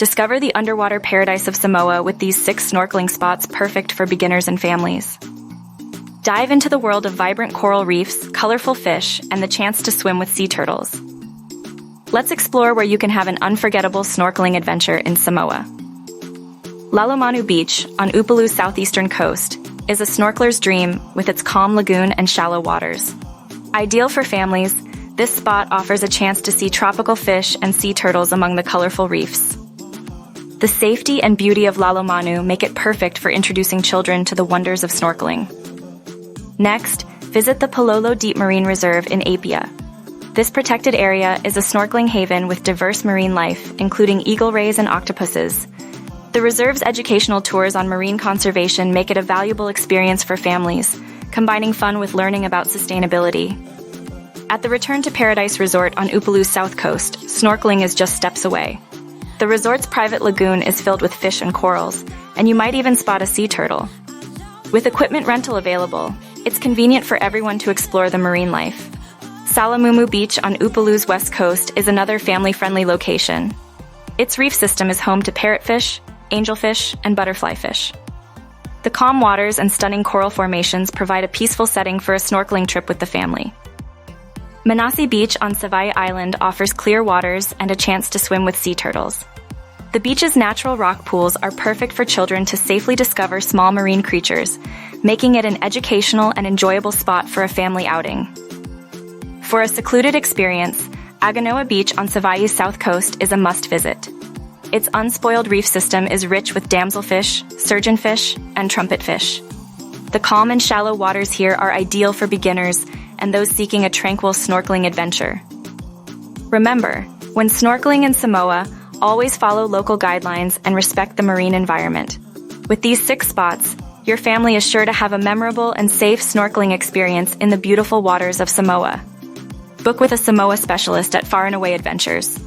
Discover the underwater paradise of Samoa with these 6 snorkeling spots perfect for beginners and families. Dive into the world of vibrant coral reefs, colorful fish, and the chance to swim with sea turtles. Let's explore where you can have an unforgettable snorkeling adventure in Samoa. Lalomanu Beach, on Upolu's southeastern coast, is a snorkeler's dream with its calm lagoon and shallow waters. Ideal for families, this spot offers a chance to see tropical fish and sea turtles among the colorful reefs. The safety and beauty of Lalomanu make it perfect for introducing children to the wonders of snorkeling. Next, visit the Pololo Deep Marine Reserve in Apia. This protected area is a snorkeling haven with diverse marine life, including eagle rays and octopuses. The reserve's educational tours on marine conservation make it a valuable experience for families, combining fun with learning about sustainability. At the Return to Paradise Resort on Upolu's south coast, snorkeling is just steps away. The resort's private lagoon is filled with fish and corals, and you might even spot a sea turtle. With equipment rental available, it's convenient for everyone to explore the marine life. Salamumu Beach on Upolu's west coast is another family-friendly location. Its reef system is home to parrotfish, angelfish, and butterflyfish. The calm waters and stunning coral formations provide a peaceful setting for a snorkeling trip with the family. Manasi Beach on Savai'i Island offers clear waters and a chance to swim with sea turtles. The beach's natural rock pools are perfect for children to safely discover small marine creatures, making it an educational and enjoyable spot for a family outing. For a secluded experience, Aganoa Beach on Savai'i's south coast is a must-visit. Its unspoiled reef system is rich with damselfish, surgeonfish, and trumpetfish. The calm and shallow waters here are ideal for beginners and those seeking a tranquil snorkeling adventure. Remember, when snorkeling in Samoa, always follow local guidelines and respect the marine environment. With these 6 spots, your family is sure to have a memorable and safe snorkeling experience in the beautiful waters of Samoa. Book with a Samoa specialist at Far and Away Adventures.